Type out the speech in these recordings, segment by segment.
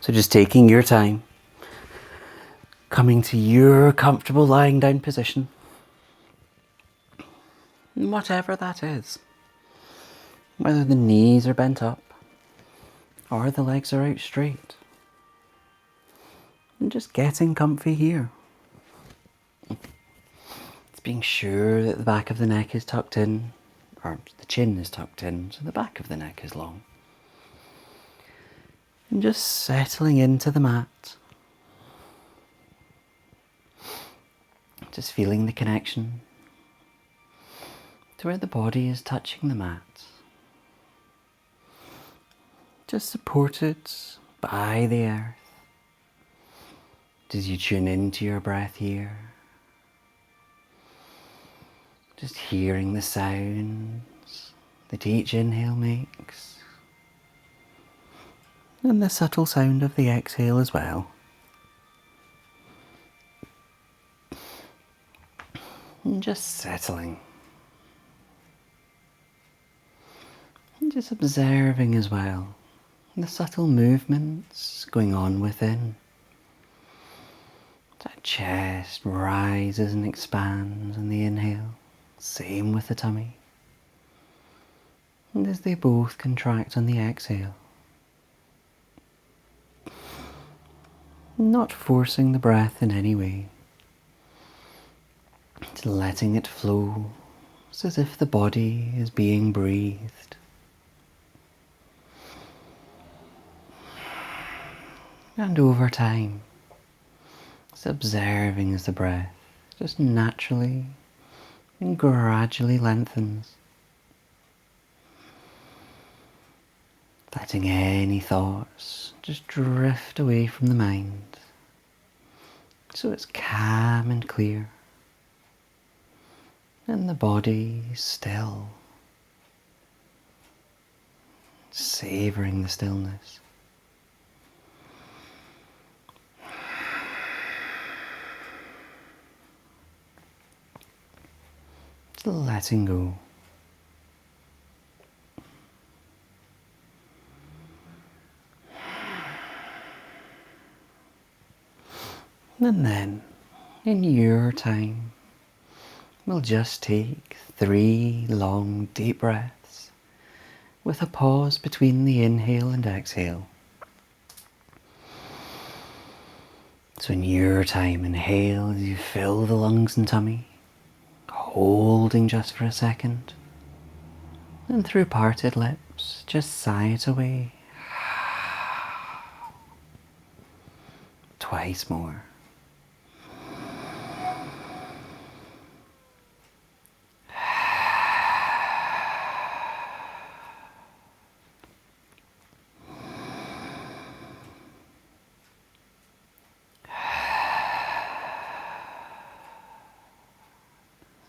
So just taking your time, coming to your comfortable lying down position, whatever that is, whether the knees are bent up or the legs are out straight, and just getting comfy here. It's being sure that the back of the neck is tucked in, or the chin is tucked in, so the back of the neck is long. And just settling into the mat. Just feeling the connection to where the body is touching the mat. Just supported by the earth. As you tune into your breath here. Just hearing the sounds that each inhale makes. And the subtle sound of the exhale as well. And just settling. And just observing as well the subtle movements going on within. That chest rises and expands on the inhale. Same with the tummy. And as they both contract on the exhale. Not forcing the breath in any way. Just letting it flow. It's as if the body is being breathed. And over time, just observing as the breath just naturally and gradually lengthens. Letting any thoughts just drift away from the mind. So it's calm and clear. And the body still. Savouring the stillness. Just letting go. And then, in your time, we'll just take 3 long deep breaths with a pause between the inhale and exhale. So in your time, inhale as you fill the lungs and tummy, holding just for a second, and through parted lips, just sigh it away. Twice more.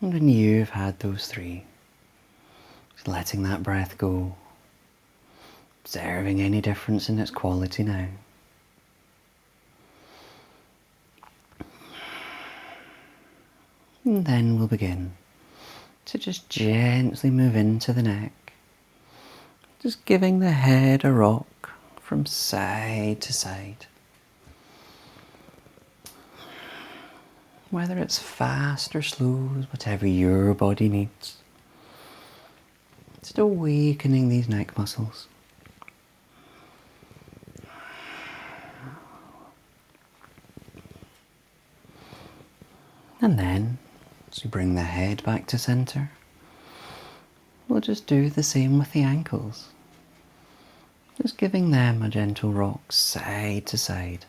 And when you've had those 3, just letting that breath go, observing any difference in its quality now. And then we'll begin to just gently move into the neck, just giving the head a rock from side to side. Whether it's fast or slow, whatever your body needs. Just awakening these neck muscles. And then, as we bring the head back to center, we'll just do the same with the ankles. Just giving them a gentle rock side to side.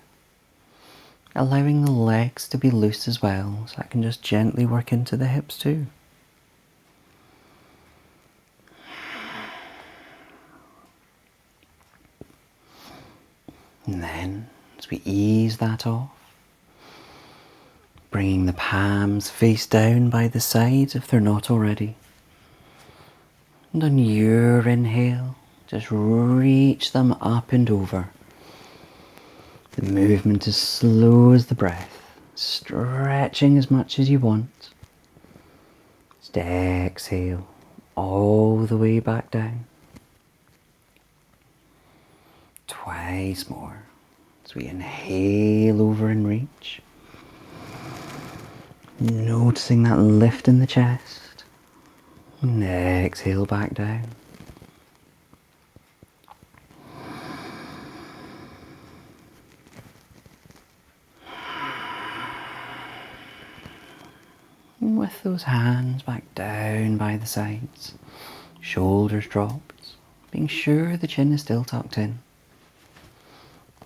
Allowing the legs to be loose as well, so I can just gently work into the hips too. And then, as we ease that off, bringing the palms face down by the sides if they're not already. And on your inhale, just reach them up and over. The movement as slow as the breath, stretching as much as you want. Just exhale all the way back down. Twice more. As we inhale over and reach. Noticing that lift in the chest. And exhale back down. And with those hands back down by the sides, shoulders dropped, being sure the chin is still tucked in.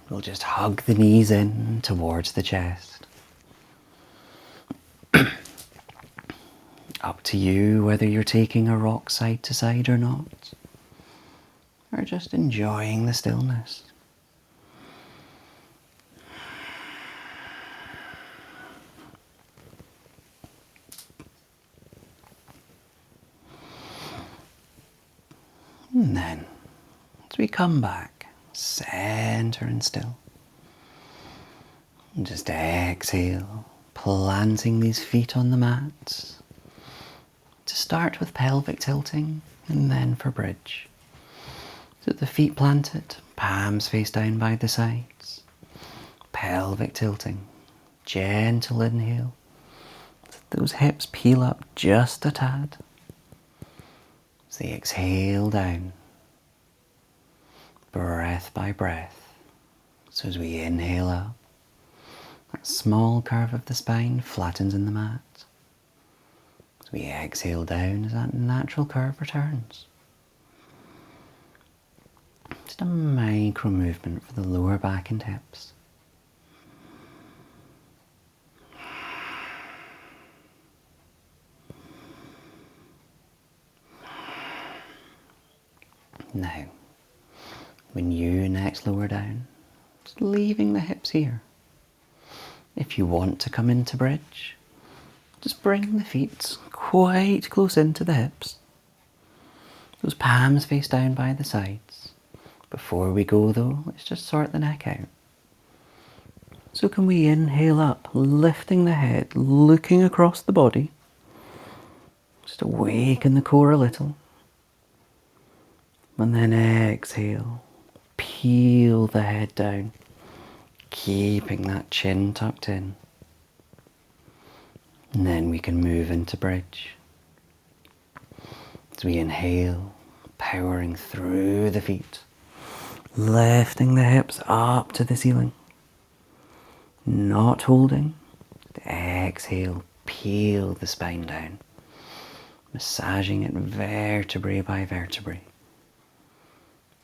We'll just hug the knees in towards the chest. Up to you whether you're taking a rock side to side or not, or just enjoying the stillness. And then, as we come back, center and still. And just exhale, planting these feet on the mat. To start with pelvic tilting, and then for bridge. So the feet planted, palms face down by the sides. Pelvic tilting, gentle inhale. Those hips peel up just a tad. As they exhale down, breath by breath. So as we inhale up, that small curve of the spine flattens in the mat. As we exhale down, as that natural curve returns. Just a micro movement for the lower back and hips. Now, when you next lower down, just leaving the hips here. If you want to come into bridge, just bring the feet quite close into the hips. Those palms face down by the sides. Before we go though, let's just sort the neck out. So can we inhale up, lifting the head, looking across the body. Just awaken the core a little. And then exhale, peel the head down, keeping that chin tucked in. And then we can move into bridge. As we inhale, powering through the feet, lifting the hips up to the ceiling. Not holding. Exhale, peel the spine down, massaging it vertebrae by vertebrae.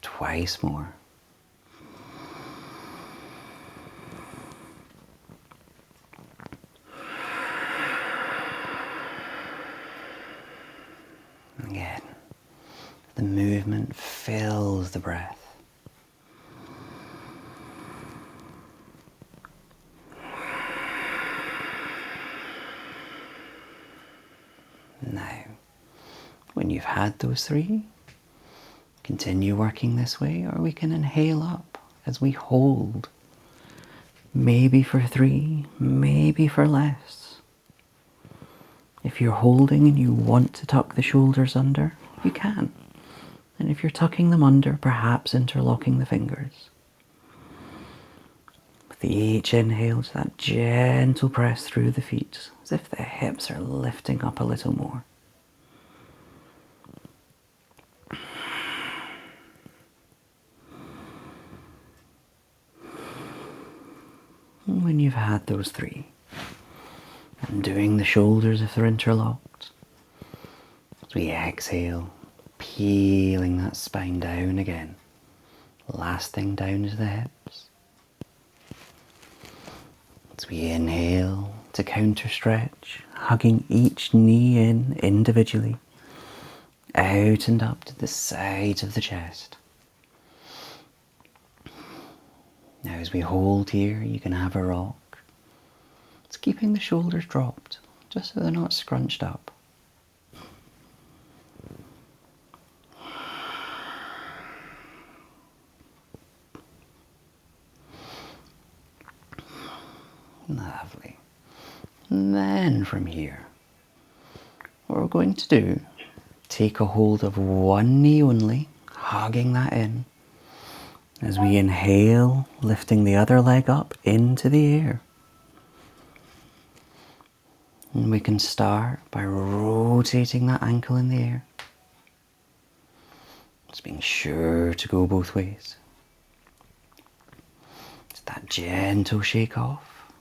Twice more. Again, the movement fills the breath. Now, when you've had those three, continue working this way, or we can inhale up as we hold. Maybe for 3, maybe for less. If you're holding and you want to tuck the shoulders under, you can. And if you're tucking them under, perhaps interlocking the fingers. With each inhale, that gentle press through the feet, as if the hips are lifting up a little more. When you've had those 3, and doing the shoulders if they're interlocked, as we exhale, peeling that spine down again, last thing down to the hips. As we inhale to counter stretch, hugging each knee in individually, out and up to the sides of the chest. Now as we hold here, you can have a rock. It's keeping the shoulders dropped, just so they're not scrunched up. Lovely. And then from here, what we're going to do, take a hold of one knee only, hugging that in, As we inhale, lifting the other leg up into the air. And we can start by rotating that ankle in the air. Just being sure to go both ways. It's that gentle shake off.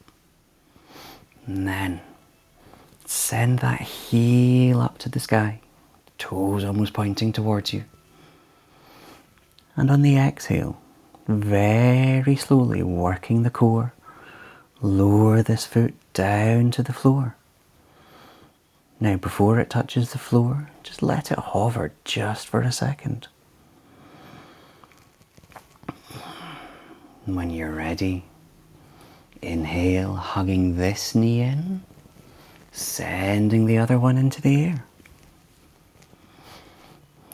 And then send that heel up to the sky. Toes almost pointing towards you. And on the exhale, very slowly working the core, lower this foot down to the floor. Now before it touches the floor, just let it hover just for a second. And when you're ready, inhale, hugging this knee in, sending the other one into the air.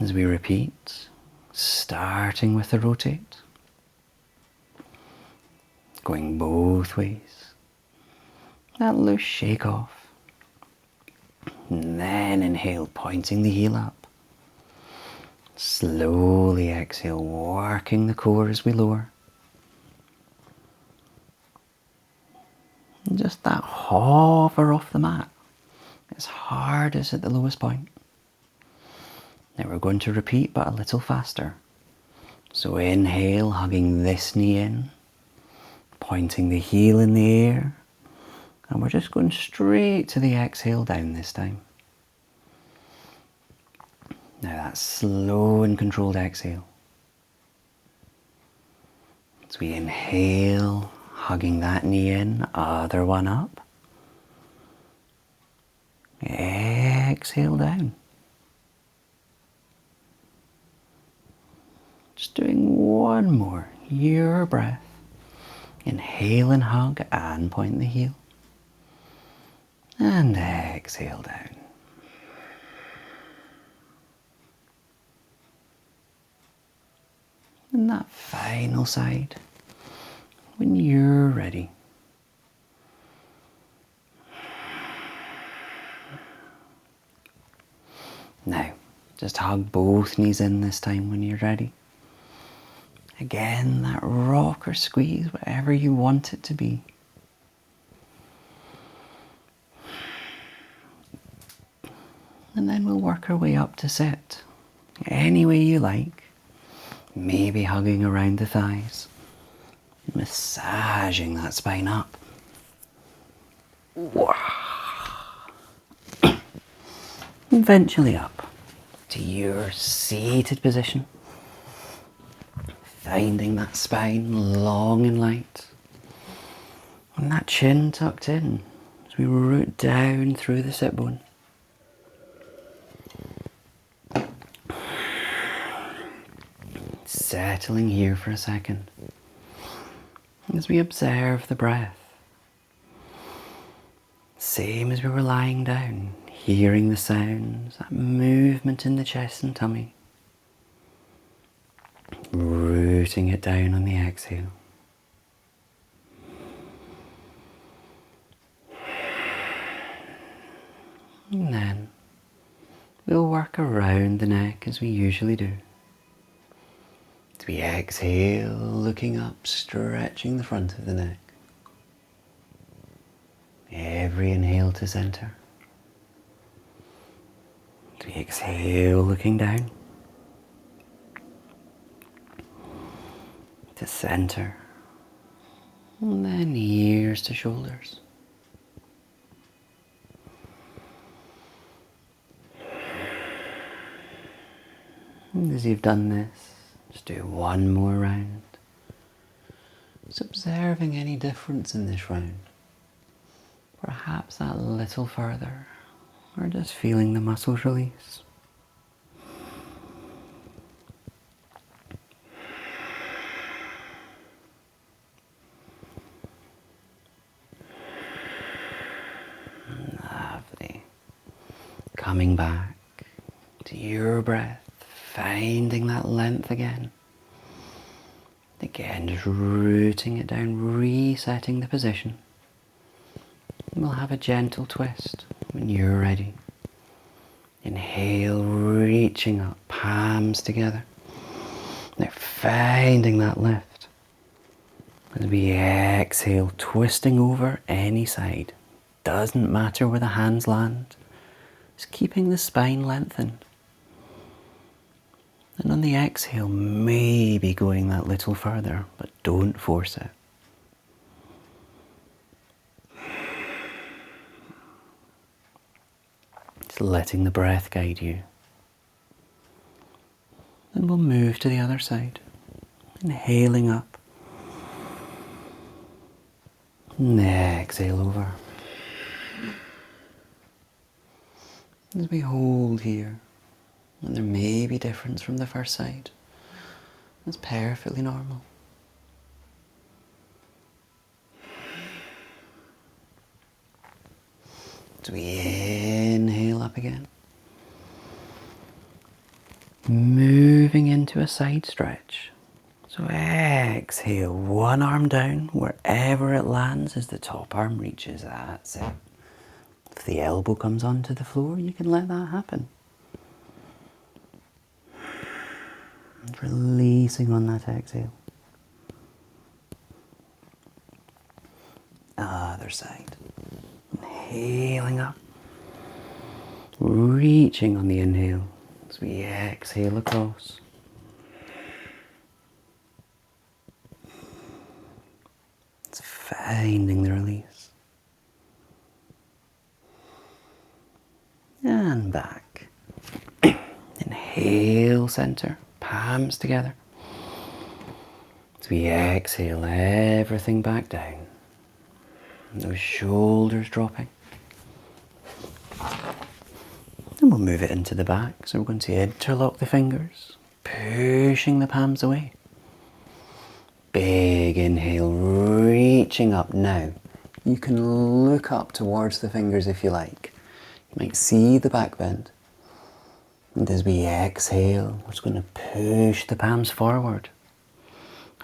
As we repeat, starting with the rotate, going both ways. That loose shake off. And then inhale, pointing the heel up. Slowly exhale, working the core as we lower. And just that hover off the mat, as hard as at the lowest point. Now we're going to repeat, but a little faster. So inhale, hugging this knee in, pointing the heel in the air, and we're just going straight to the exhale down this time. Now that slow and controlled exhale. As we inhale, hugging that knee in, other one up. Exhale down. Just doing one more, your breath. Inhale and hug and point the heel. And exhale down. And that final side, when you're ready. Now, just hug both knees in this time when you're ready. Again, that rock or squeeze, whatever you want it to be. And then we'll work our way up to sit. Any way you like. Maybe hugging around the thighs. Massaging that spine up. Eventually up to your seated position. Finding that spine long and light. And that chin tucked in as we root down through the sit bone. Settling here for a second as we observe the breath. Same as we were lying down, hearing the sounds, that movement in the chest and tummy. Rooting it down on the exhale. And then we'll work around the neck as we usually do. As we exhale, looking up, stretching the front of the neck. Every inhale to center. As we exhale, looking down. To center. And then ears to shoulders. And as you've done this, just do one more round. Just observing any difference in this round. Perhaps that little further, or just feeling the muscles release. Lovely. Coming back to your breath. Finding that length again. Again, just rooting it down, resetting the position. And we'll have a gentle twist when you're ready. Inhale, reaching up, palms together. Now finding that lift. As we exhale, twisting over any side. Doesn't matter where the hands land. Just keeping the spine lengthened. And on the exhale, maybe going that little further, but don't force it. Just letting the breath guide you. Then we'll move to the other side. Inhaling up. And exhale over. As we hold here, and there may be difference from the first side. That's perfectly normal. So we inhale up again. Moving into a side stretch. So exhale, one arm down, wherever it lands as the top arm reaches. That's it. If the elbow comes onto the floor, you can let that happen. And releasing on that exhale. Other side. Inhaling up. Reaching on the inhale as we exhale across. It's finding the release. And back. Inhale, center, palms together. As we exhale everything back down. Those shoulders dropping. And we'll move it into the back. So we're going to interlock the fingers, pushing the palms away. Big inhale, reaching up now. You can look up towards the fingers if you like. You might see the back bend. And as we exhale, we're just going to push the palms forward.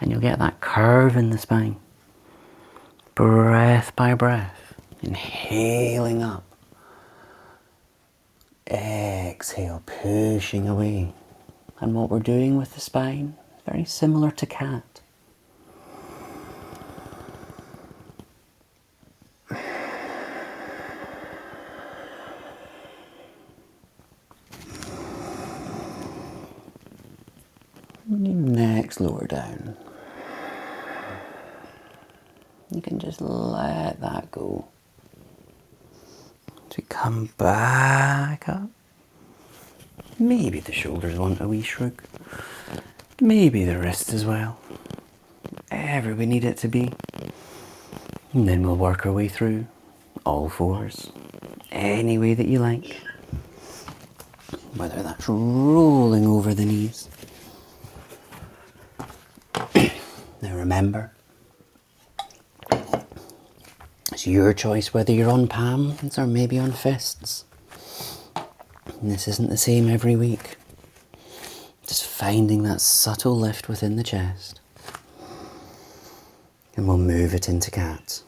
And you'll get that curve in the spine. Breath by breath. Inhaling up. Exhale, pushing away. And what we're doing with the spine is very similar to cat. When you next lower down, you can just let that go. As we come back up, maybe the shoulders want a wee shrug, maybe the wrists as well, whatever we need it to be. And then we'll work our way through all fours, any way that you like, whether that's rolling over the knees. Now remember, it's your choice whether you're on palms or maybe on fists. And this isn't the same every week. Just finding that subtle lift within the chest. And we'll move it into cat.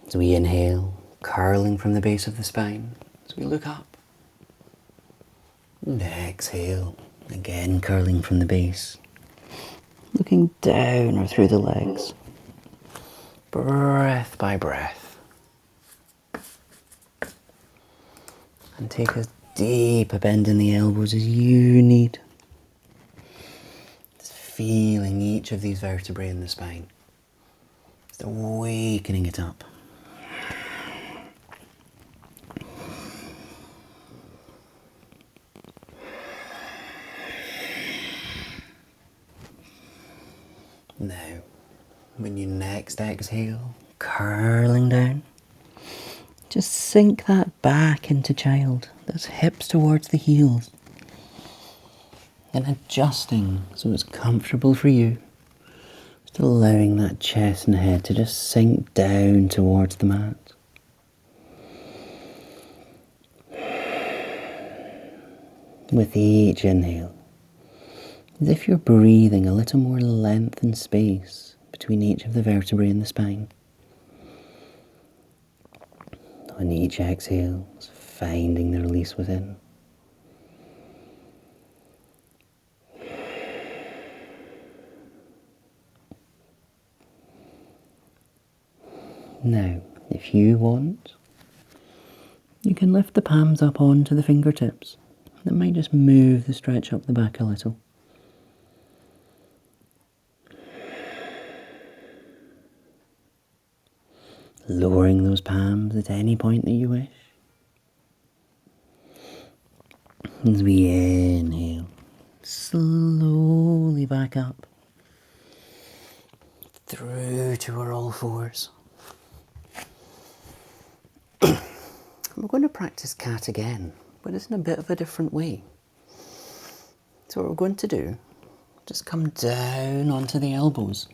As we inhale, curling from the base of the spine. As we look up. And exhale, again curling from the base. Looking down or through the legs. Breath by breath. And take as deep a bend in the elbows as you need. Just feeling each of these vertebrae in the spine. Just awakening it up. Now, when you next exhale, curling down, just sink that back into child. Those hips towards the heels. And adjusting so it's comfortable for you. Just allowing that chest and head to just sink down towards the mat. With each inhale, as if you're breathing a little more length and space between each of the vertebrae in the spine. On each exhale, finding the release within. if you want, you can lift the palms up onto the fingertips. That might just move the stretch up the back a little. Lowering those palms at any point that you wish. As we inhale, slowly back up through to our all fours. We're going to practice cat again, but it's in a bit of a different way. So what we're going to do, just come down onto the elbows.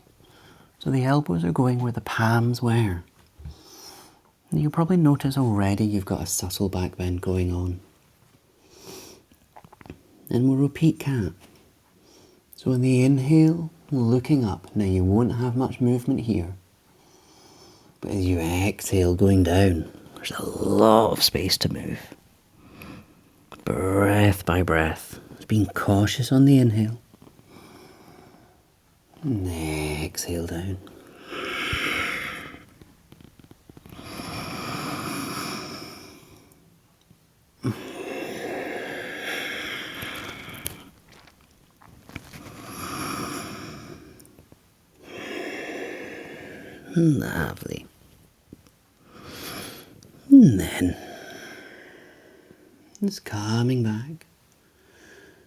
So the elbows are going where the palms were. And you'll probably notice already you've got a subtle back bend going on. And we'll repeat cat. So in the inhale, looking up. Now you won't have much movement here. But as you exhale, going down, there's a lot of space to move. Breath by breath. Just being cautious on the inhale. And exhale down. Lovely. And then, just coming back.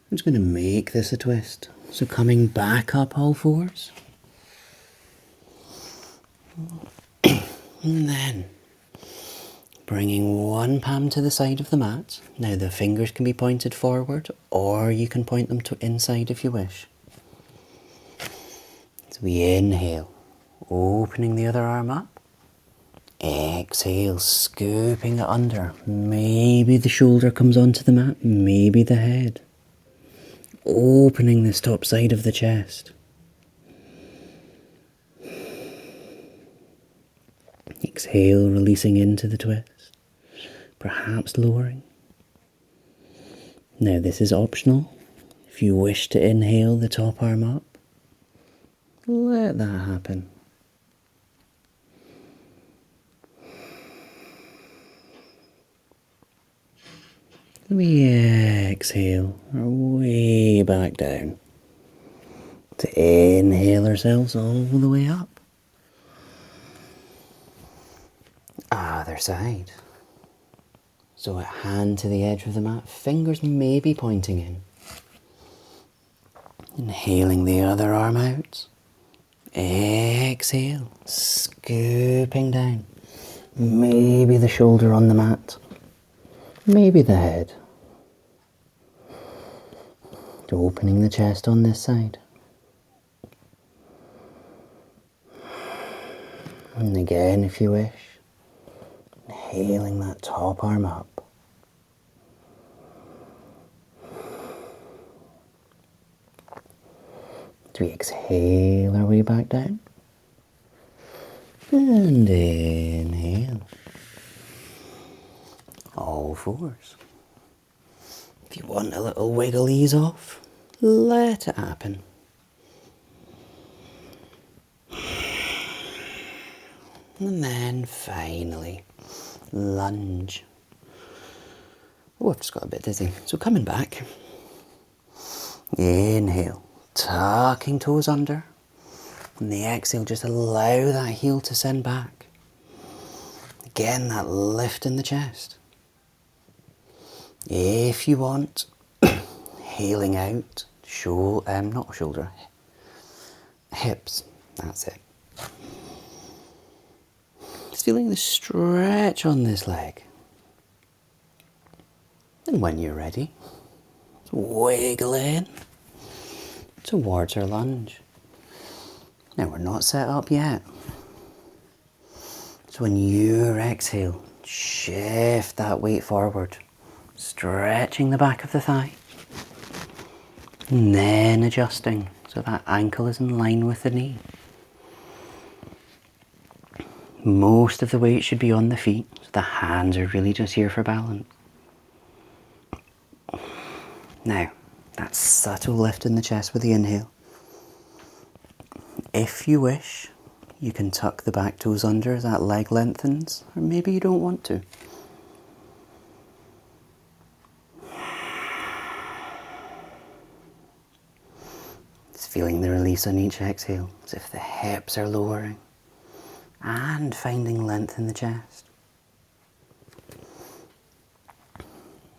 I'm just going to make this a twist. So coming back up all fours. And then, bringing one palm to the side of the mat. Now the fingers can be pointed forward, or you can point them to inside if you wish. So we inhale. Opening the other arm up. Exhale, scooping it under. Maybe the shoulder comes onto the mat, maybe the head. Opening this top side of the chest. Exhale, releasing into the twist. Perhaps lowering. Now this is optional. If you wish to inhale the top arm up, let that happen. We exhale our way back down to inhale ourselves all the way up. Other side. So a hand to the edge of the mat, fingers may be pointing in. Inhaling the other arm out. Exhale, scooping down. Maybe the shoulder on the mat. Maybe the head. Opening the chest on this side. And again, if you wish, inhaling that top arm up. Do we exhale our way back down? And inhale. All fours. If you want a little wiggle ease off, let it happen. And then finally, lunge. Oh, I've just got a bit dizzy. So coming back, inhale, tucking toes under. And the exhale, just allow that heel to send back. Again, that lift in the chest. If you want, heeling out, not shoulder, hips, that's it. Just feeling the stretch on this leg. And when you're ready, wiggle in towards our lunge. Now we're not set up yet. So when you exhale, shift that weight forward. Stretching the back of the thigh. And then adjusting so that ankle is in line with the knee. Most of the weight should be on the feet, so the hands are really just here for balance. Now, that subtle lift in the chest with the inhale. If you wish, You can tuck the back toes under as that leg lengthens, or maybe you don't want to. Just feeling the release on each exhale, as if the hips are lowering and finding length in the chest.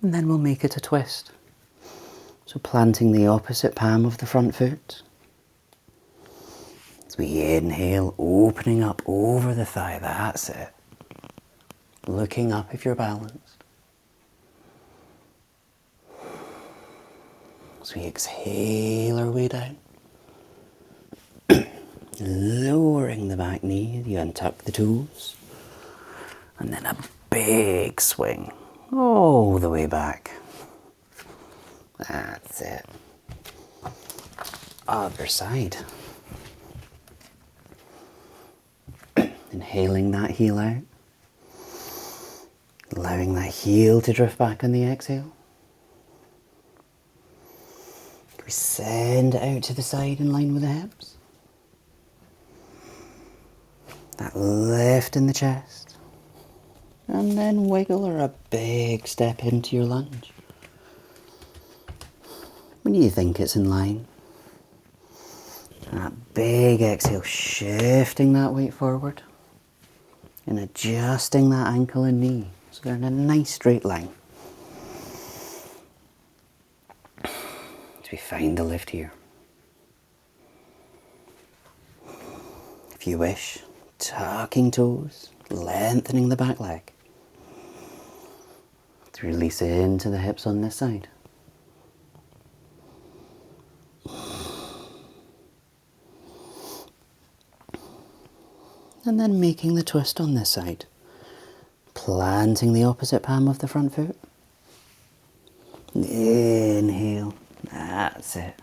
And then we'll make it a twist. So planting the opposite palm of the front foot. As we inhale, opening up over the thigh, that's it. Looking up if you're balanced. As we exhale our way down. Lowering the back knee, you untuck the toes. And then a big swing all the way back. That's it. Other side. Inhaling that heel out. Allowing that heel to drift back on the exhale. We send it out to the side in line with the hips. That lift in the chest. And then wiggle or a big step into your lunge. When you think it's in line. That big exhale, shifting that weight forward. And adjusting that ankle and knee. So they're in a nice straight line. As we find the lift here. If you wish, tucking toes, lengthening the back leg. To release into the hips on this side. And then making the twist on this side. Planting the opposite palm of the front foot. Inhale. That's it.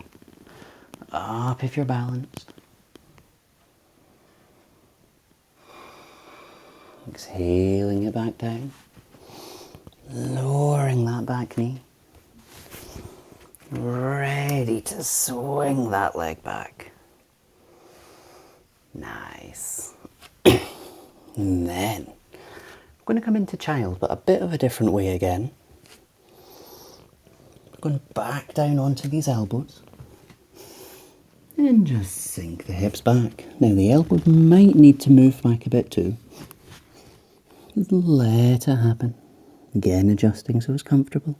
Up if you're balanced. Exhaling it back down. Lowering that back knee. Ready to swing that leg back. Nice. And then, I'm going to come into child, but a bit of a different way again. Going back down onto these elbows. And just sink the hips back. Now the elbows might need to move back a bit too. Just let it happen. Again adjusting so it's comfortable.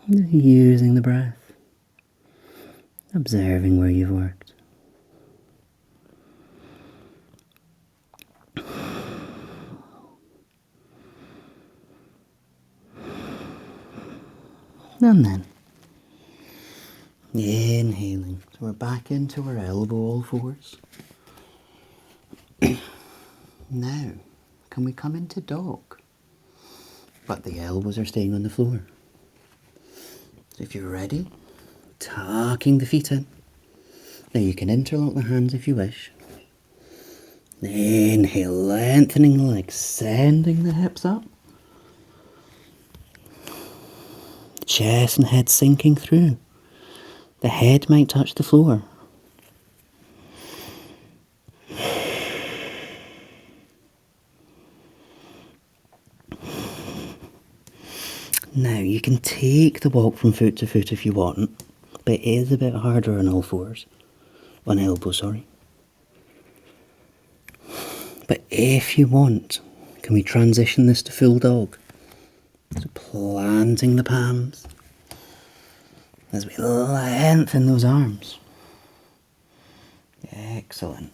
Just using the breath. Observing where you've worked. And then, inhaling. So we're back into our elbow all fours. Now, can we come into dog? But the elbows are staying on the floor. So if you're ready, tucking the feet in. Now you can interlock the hands if you wish. Inhale, lengthening the legs, sending the hips up. Chest and head sinking through. The head might touch the floor. Now you can take the walk from foot to foot if you want, but it is a bit harder on all fours. On elbow, sorry. But if you want, can we transition this to full dog? So planting the palms as we lengthen those arms. Excellent.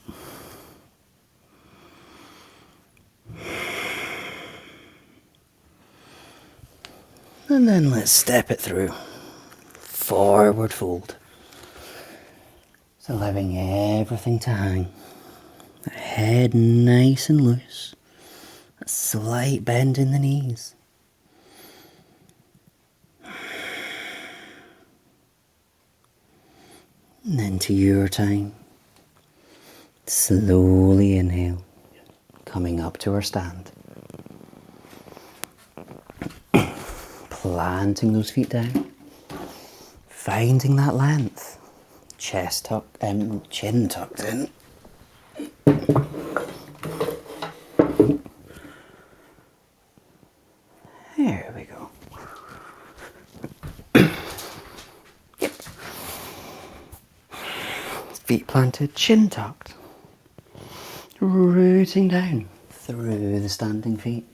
And then let's step it through. Forward fold. So allowing everything to hang. The head nice and loose. A slight bend in the knees. And then to your time, slowly inhale, coming up to our stand. Planting those feet down, finding that length, chin tucked in. There we go. Yep. Feet planted, chin tucked. Rooting down through the standing feet.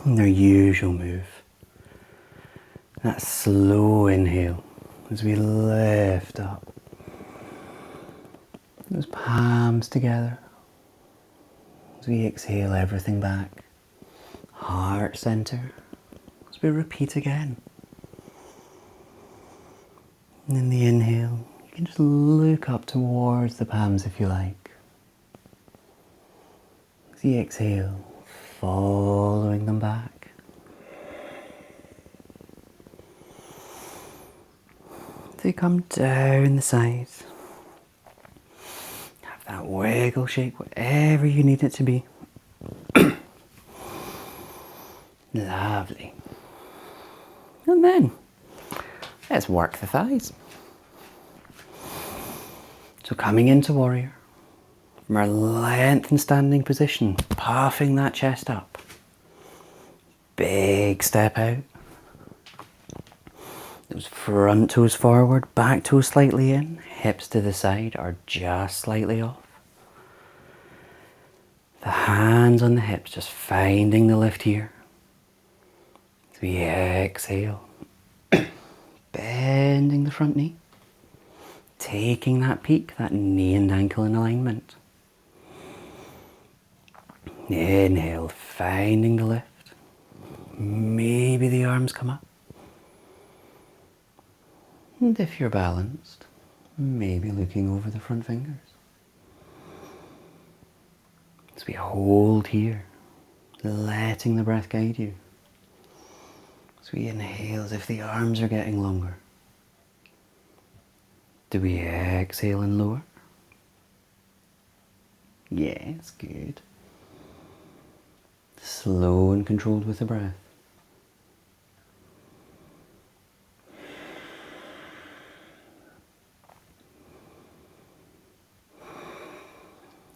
And their usual move. That slow inhale as we lift up. Those palms together. As we exhale everything back. Heart center. As we repeat again. And in the inhale, you can just look up towards the palms if you like. As you exhale, following them back. They come down the sides. Have that wiggle shake, whatever you need it to be. Lovely. And then, let's work the thighs. So coming into warrior, from our lengthened standing position, puffing that chest up. Big step out. Those front toes forward, back toes slightly in, hips to the side or just slightly off. The hands on the hips, just finding the lift here. As we exhale, bending the front knee. Taking that peak, that knee and ankle in alignment. Inhale, finding the lift. Maybe the arms come up. And if you're balanced, maybe looking over the front fingers. As we hold here, letting the breath guide you. As we inhale as if the arms are getting longer. Do we exhale and lower? Yes, good. Slow and controlled with the breath.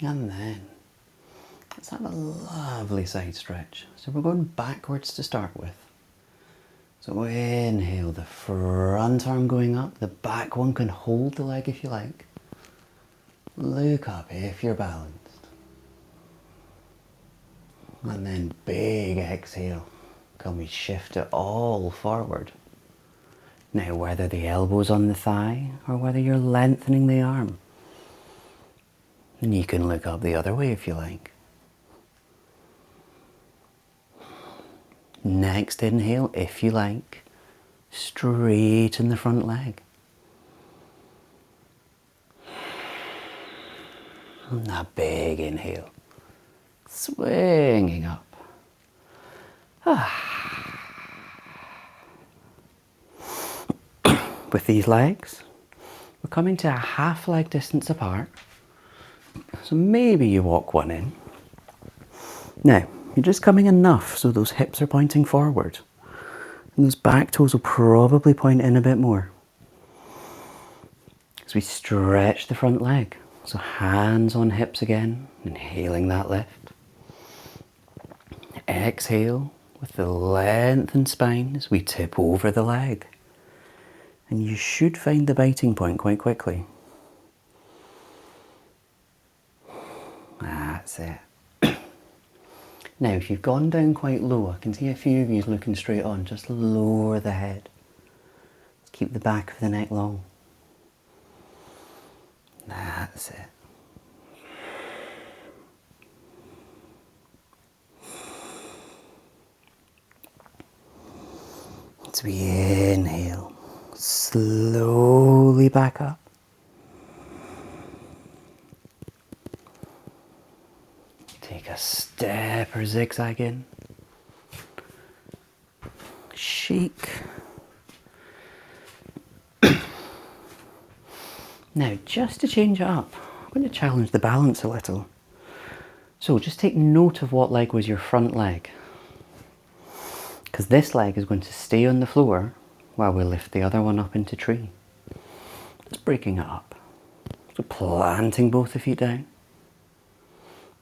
And then, let's have a lovely side stretch. So we're going backwards to start with. So inhale, the front arm going up, the back one can hold the leg if you like. Look up if you're balanced. And then big exhale. Can we shift it all forward? Now whether the elbow's on the thigh or whether you're lengthening the arm. And you can look up the other way if you like. Next inhale, if you like, straighten the front leg. And that big inhale, swinging up. With these legs, we're coming to a half leg distance apart. So maybe you walk one in. Now, you're just coming enough so those hips are pointing forward. And those back toes will probably point in a bit more. As we stretch the front leg. So hands on hips again, inhaling that lift. Exhale with the lengthened spine as we tip over the leg. And you should find the biting point quite quickly. That's it. Now, if you've gone down quite low, I can see a few of you looking straight on. Just lower the head. Keep the back of the neck long. That's it. As we inhale, slowly back up. Take a step or zigzag in. Shake. Now, just to change it up, I'm going to challenge the balance a little. So just take note of what leg was your front leg. Because this leg is going to stay on the floor, while we lift the other one up into tree. Just breaking it up. So planting both the feet down.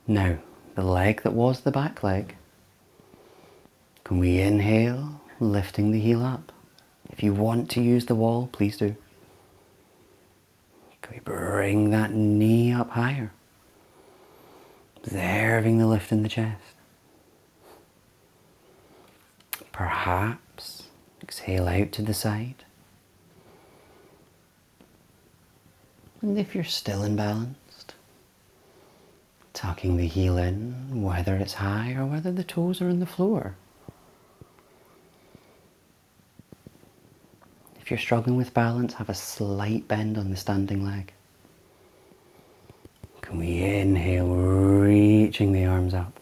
Now, the leg that was the back leg. Can we inhale, lifting the heel up? If you want to use the wall, please do. Can we bring that knee up higher? Observing the lift in the chest. Perhaps exhale out to the side. And if you're still imbalanced, tucking the heel in, whether it's high or whether the toes are on the floor. If you're struggling with balance, have a slight bend on the standing leg. Can we inhale, reaching the arms up?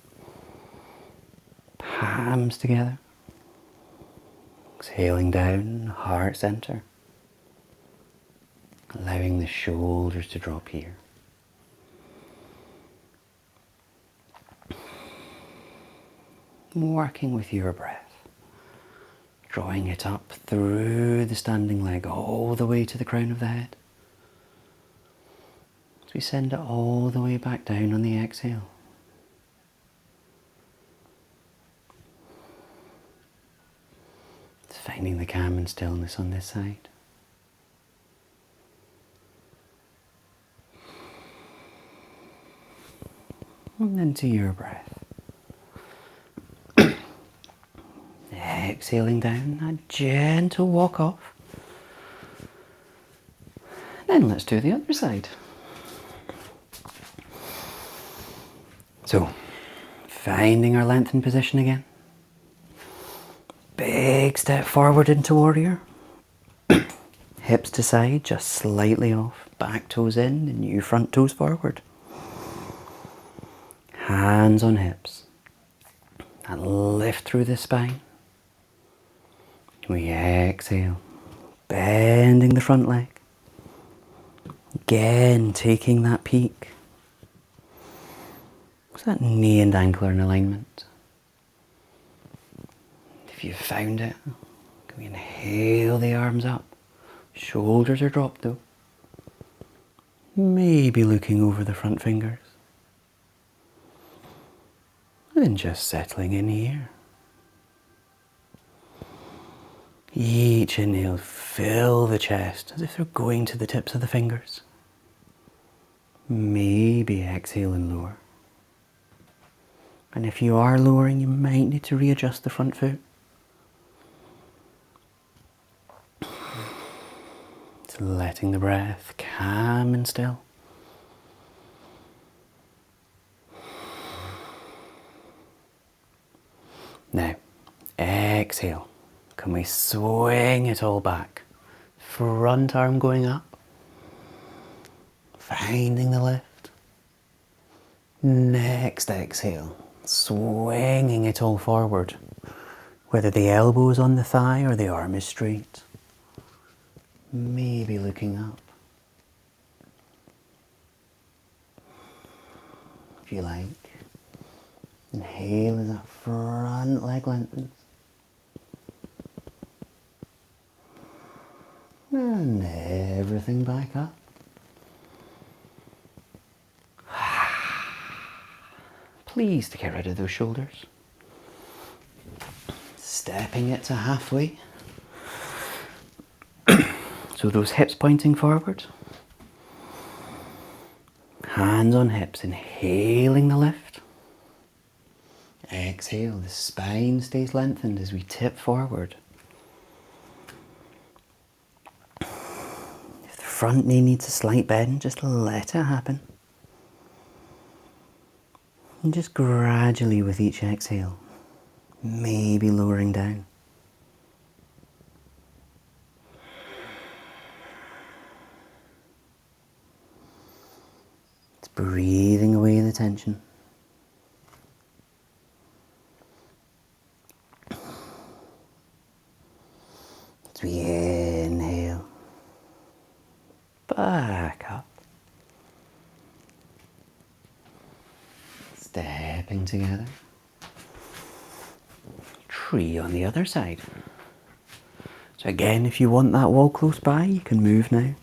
Palms together. Exhaling down, heart center. Allowing the shoulders to drop here. Working with your breath. Drawing it up through the standing leg all the way to the crown of the head. As we send it all the way back down on the exhale. It's finding the calm and stillness on this side. And into your breath. Exhaling down, a gentle walk off. Then let's do the other side. So, finding our lengthened position again. Big step forward into warrior. Hips to side, just slightly off. Back toes in, the new front toes forward. Hands on hips. And lift through the spine. We exhale, bending the front leg. Again, taking that peak. So that knee and ankle are in alignment. If you've found it, can we inhale the arms up? Shoulders are dropped though. Maybe looking over the front fingers. And then just settling in here. Each inhale, fill the chest as if they're going to the tips of the fingers. Maybe exhale and lower. And if you are lowering, you might need to readjust the front foot. It's letting the breath calm and still. Now, exhale. Can we swing it all back? Front arm going up. Finding the lift. Next exhale. Swinging it all forward. Whether the elbow is on the thigh or the arm is straight. Maybe looking up. If you like. Inhale as that front leg lengthens. And everything back up. Please to get rid of those shoulders. Stepping it to halfway. So those hips pointing forward. Hands on hips, inhaling the lift. Exhale, the spine stays lengthened as we tip forward. If the front knee needs a slight bend, just let it happen. And just gradually with each exhale, maybe lowering down. It's breathing away the tension. As we inhale, back up. Stepping together. Tree on the other side. So again, if you want that wall close by, you can move now.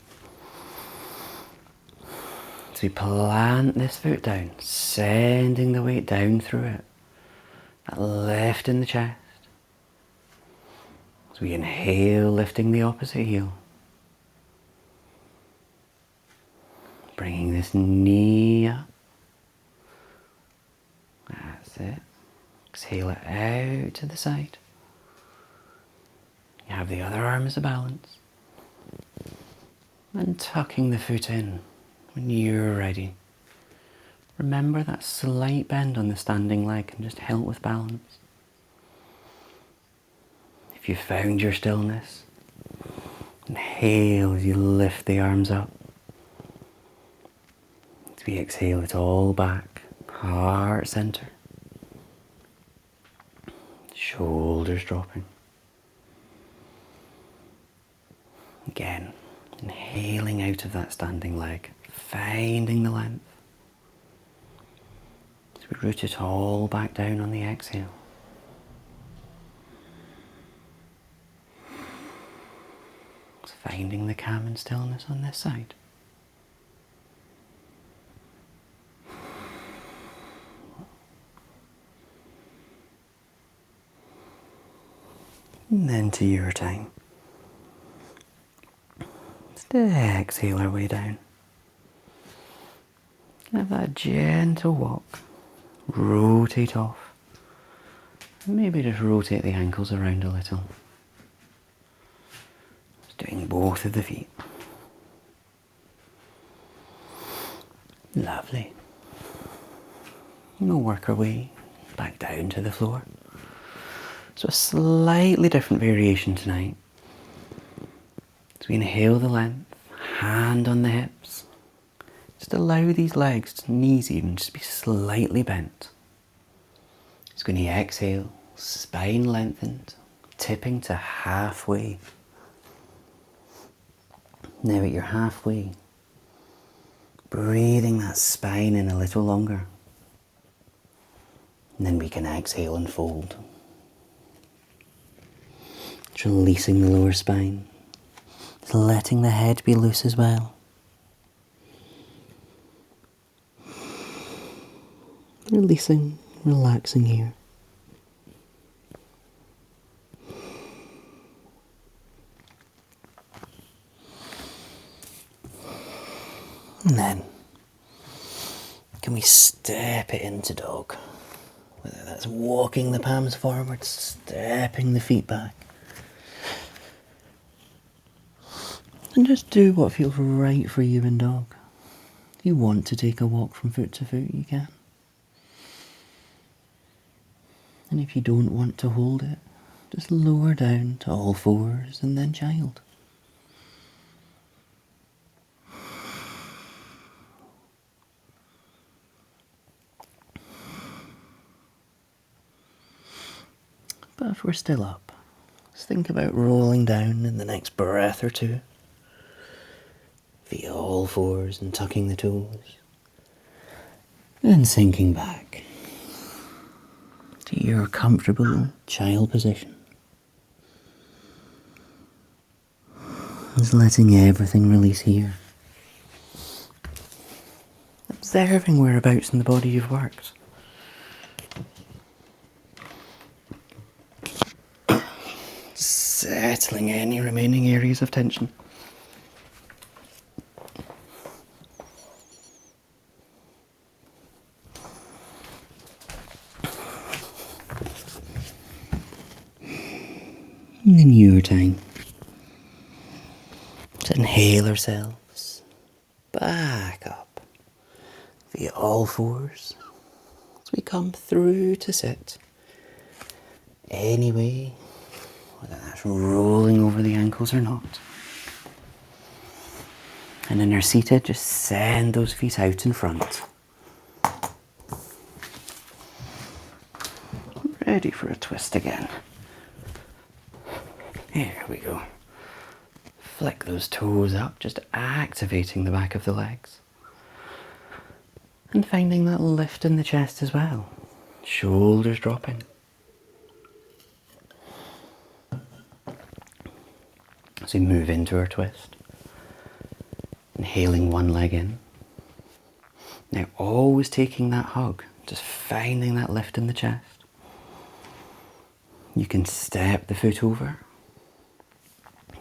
So we plant this foot down, sending the weight down through it. That lift in the chest. So we inhale, lifting the opposite heel. Bringing this knee up. That's it. Exhale it out to the side. You have the other arm as a balance. And tucking the foot in when you're ready. Remember that slight bend on the standing leg can just help with balance. If you've found your stillness, inhale as you lift the arms up. As we exhale it all back, heart center. Shoulders dropping. Again, inhaling out of that standing leg, finding the length. As we root it all back down on the exhale. Just finding the calm and stillness on this side. And then to your time. Just exhale our way down. Have that gentle walk. Rotate off. Maybe just rotate the ankles around a little. Just doing both of the feet. Lovely. We'll work our way back down to the floor. So a slightly different variation tonight. So we inhale the length, hand on the hips. Just allow these legs, knees even, just be slightly bent. Just going to exhale, spine lengthened, tipping to halfway. Now at your halfway, breathing that spine in a little longer. And then we can exhale and fold. Just releasing the lower spine. Just letting the head be loose as well. Releasing, relaxing here. And then, can we step it into dog? Whether that's walking the palms forward, stepping the feet back. And just do what feels right for you in dog. If you want to take a walk from foot to foot, you can. And if you don't want to hold it, just lower down to all fours and then child. But if we're still up, let's think about rolling down in the next breath or two. Feet all fours and tucking the toes. And sinking back to your comfortable child position. Just letting everything release here. Observing whereabouts in the body you've worked. Settling any remaining areas of tension. And in your time, to inhale ourselves back up via all fours as we come through to sit. Anyway, whether that's rolling over the ankles or not. And then you're seated, just send those feet out in front. Ready for a twist again. Here we go. Flick those toes up, just activating the back of the legs. And finding that lift in the chest as well. Shoulders dropping. as we move into our twist. Inhaling one leg in. Now always taking that hug, just finding that lift in the chest. You can step the foot over.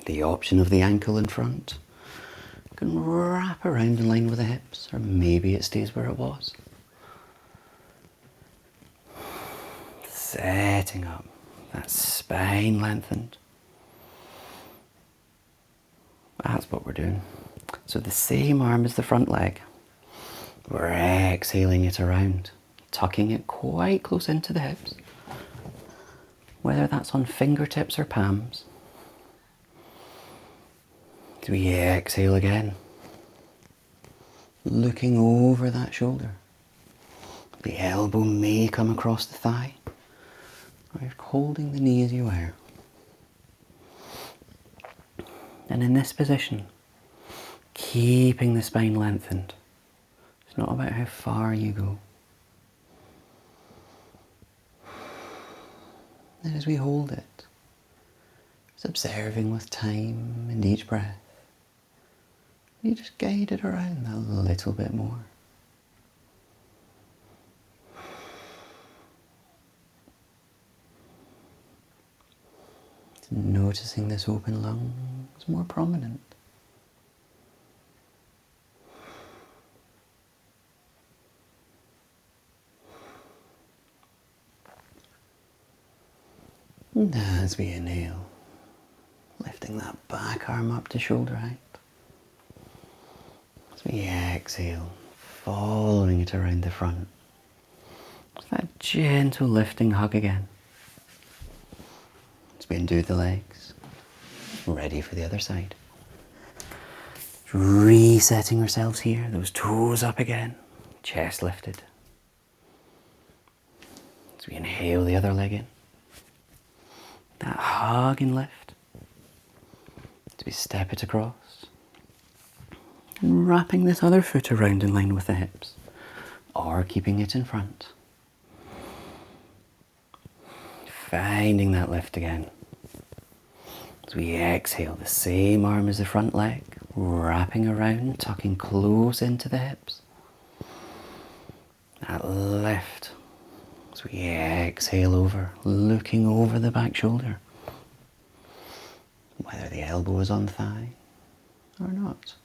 The option of the ankle in front. You can wrap around in line with the hips, or maybe it stays where it was. Setting up that spine lengthened. That's what we're doing. So the same arm as the front leg. We're exhaling it around, tucking it quite close into the hips. Whether that's on fingertips or palms. So we exhale again. Looking over that shoulder. The elbow may come across the thigh. Or you're holding the knee as you are. And in this position, keeping the spine lengthened. It's not about how far you go. And as we hold it, just observing with time and each breath, you just guide it around a little bit more. Noticing this open lung is more prominent. And as we inhale, lifting that back arm up to shoulder height. As we exhale, following it around the front. Just that gentle lifting hug again. As we undo the legs, ready for the other side. Resetting ourselves here, those toes up again, chest lifted. As we inhale the other leg in. That hug and lift. As we step it across. And wrapping this other foot around in line with the hips. Or keeping it in front. Finding that lift again. As we exhale, the same arm as the front leg. Wrapping around, tucking close into the hips. That lift. As we exhale over, looking over the back shoulder. Whether the elbow is on the thigh or not.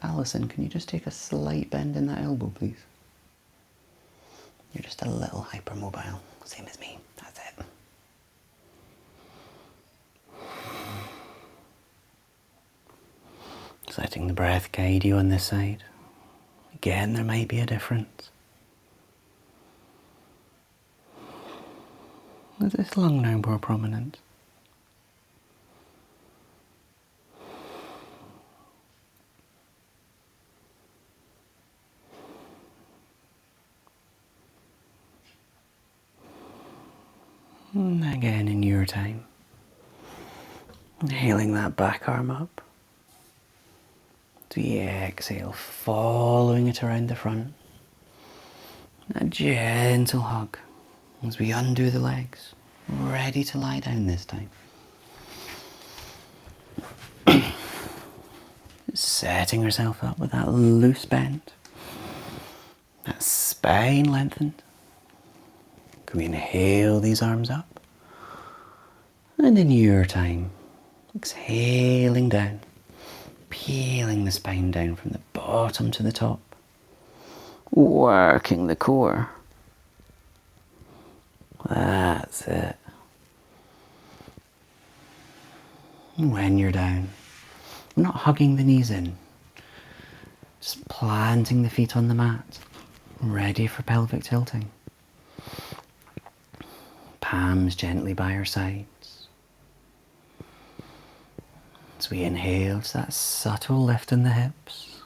Alison, can you just take a slight bend in that elbow, please? You're just a little hypermobile, same as me. That's it. Just letting the breath guide you on this side. Again, there might be a difference. Is this lung now more prominent? And again, in your time. Inhaling that back arm up. As we exhale, following it around the front. A gentle hug as we undo the legs, ready to lie down this time. Setting ourselves up with that loose bend, that spine lengthened. Can we inhale these arms up? And in your time, exhaling down, peeling the spine down from the bottom to the top, working the core. That's it. And when you're down, we're not hugging the knees in, just planting the feet on the mat, ready for pelvic tilting. Palms gently by our sides. As we inhale, it's that subtle lift in the hips.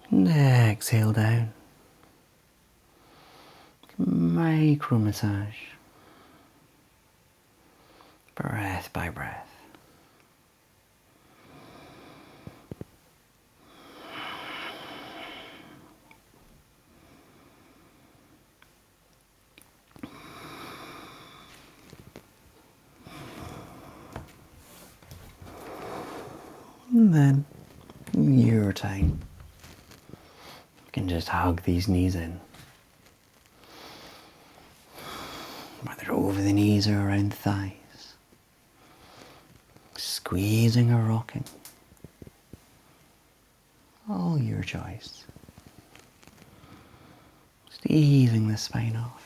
And exhale down. Micro massage. Breath by breath. And then, your time, you can just hug these knees in. Whether over the knees or around the thighs. Squeezing or rocking. All your choice. Just easing the spine off.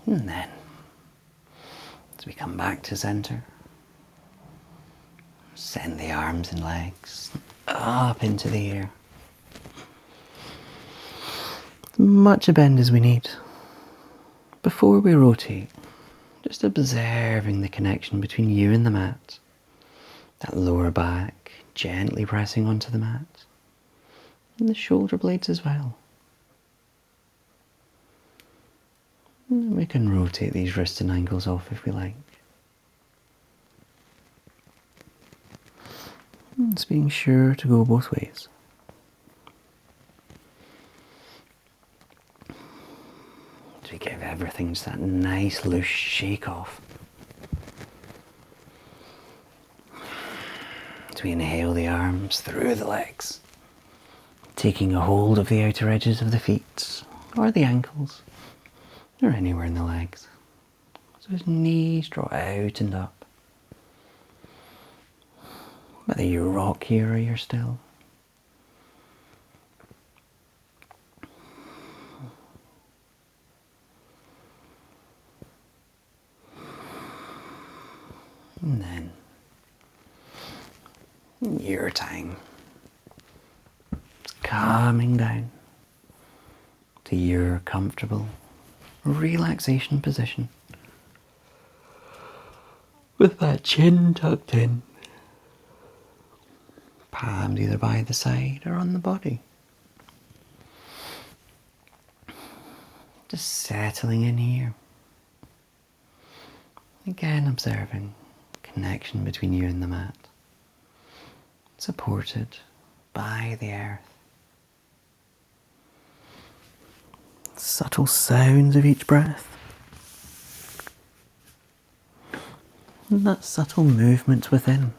And then, as we come back to center, send the arms and legs up into the air. As much a bend as we need. Before we rotate, just observing the connection between you and the mat. That lower back gently pressing onto the mat. And the shoulder blades as well. And we can rotate these wrists and ankles off if we like. It's being sure to go both ways. So we give everything just that nice loose shake off. So we inhale the arms through the legs, taking a hold of the outer edges of the feet or the ankles or anywhere in the legs. So his knees draw out and up. Whether you rock here or you're still. And then, your time. It's calming down to your comfortable relaxation position. With that chin tucked in. Palms either by the side or on the body. Just settling in here. Again observing connection between you and the mat. Supported by the earth. Subtle sounds of each breath. And that subtle movement within.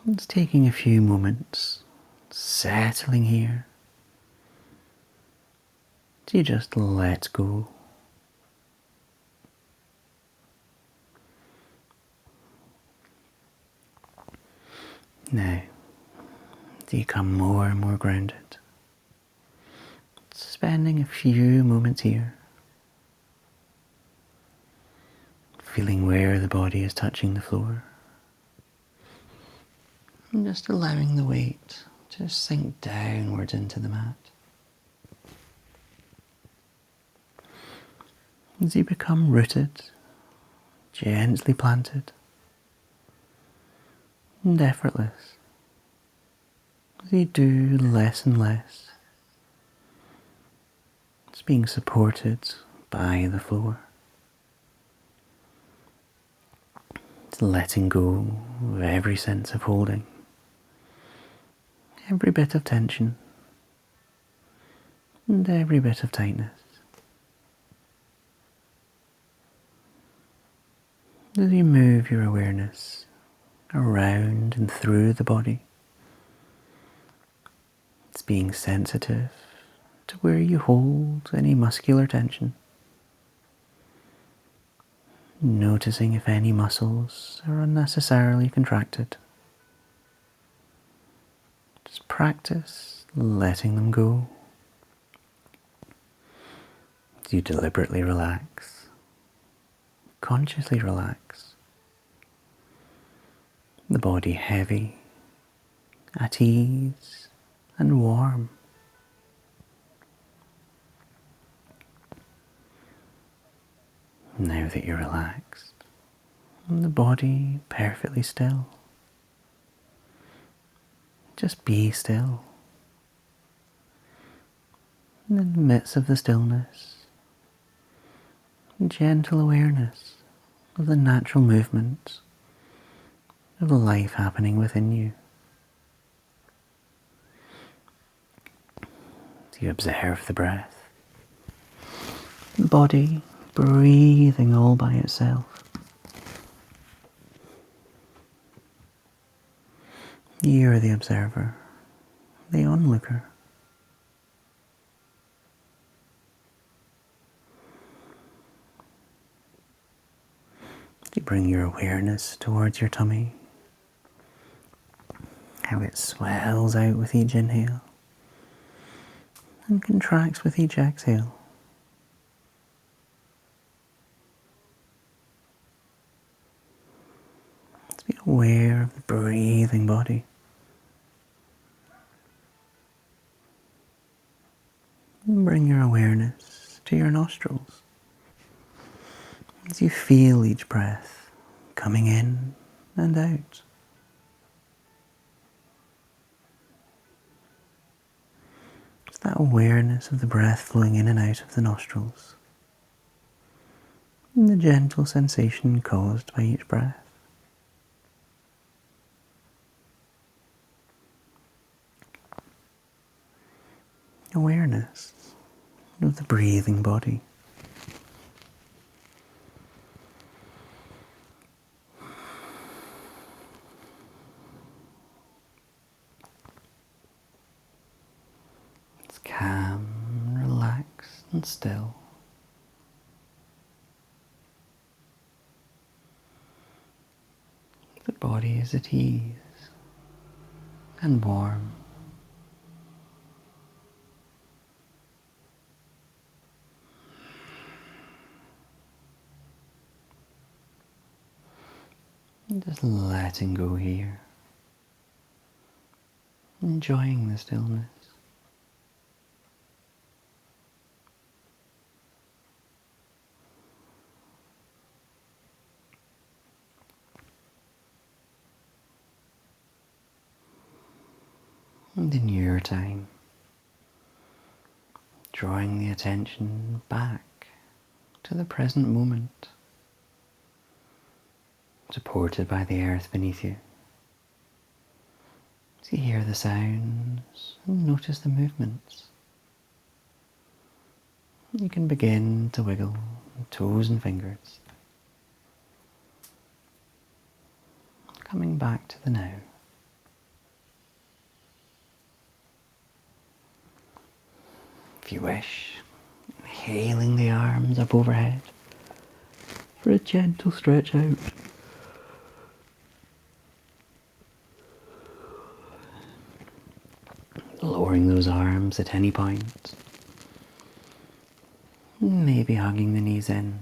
It's taking a few moments, settling here. Do you just let go? Now, do you become more and more grounded? Spending a few moments here. Feeling where the body is touching the floor. And just allowing the weight to sink downwards into the mat. As you become rooted, gently planted, and effortless, as you do less and less, it's being supported by the floor. It's letting go of every sense of holding, every bit of tension, and every bit of tightness. As you move your awareness around and through the body, it's being sensitive to where you hold any muscular tension. Noticing if any muscles are unnecessarily contracted. Just practice letting them go. As you deliberately relax, consciously relax. The body heavy, at ease and warm. Now that you're relaxed, and the body perfectly still, just be still. And in the midst of the stillness, gentle awareness of the natural movements of the life happening within you. So you observe the breath, the body breathing all by itself. You're the observer, the onlooker. You bring your awareness towards your tummy, how it swells out with each inhale and contracts with each exhale. To be aware of the breathing body. And bring your awareness to your nostrils as you feel each breath coming in and out. It's that awareness of the breath flowing in and out of the nostrils, and the gentle sensation caused by each breath. Awareness of the breathing body. It's calm, relaxed and still. The body is at ease and warm. And just letting go here, enjoying the stillness. And in your time, drawing the attention back to the present moment, supported by the earth beneath you. So you hear the sounds and notice the movements. You can begin to wiggle toes and fingers, coming back to the now. If you wish, inhaling the arms up overhead for a gentle stretch out. Lowering those arms at any point. Maybe hugging the knees in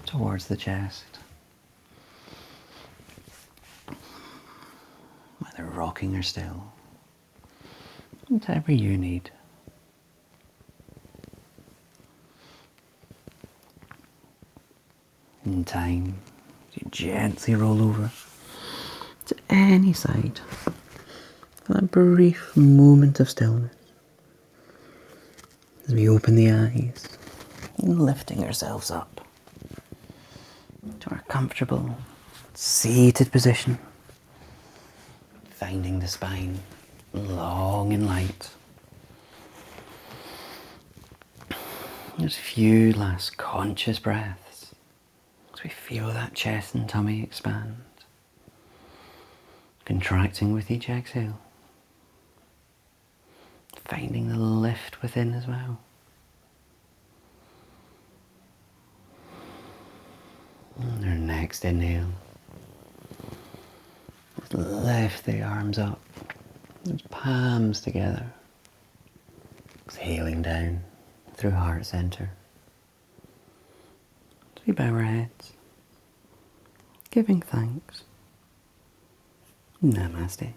towards the chest. Whether rocking or still. Whatever you need. In time, you gently roll over to any side for that brief moment of stillness. As we open the eyes, and lifting ourselves up to our comfortable seated position, finding the spine long and light. Just a few last conscious breaths as we feel that chest and tummy expand, contracting with each exhale, finding the lift within as well. And our next inhale, lift the arms up, those palms together, exhaling down through heart center. So we bow our heads, giving thanks. Namaste.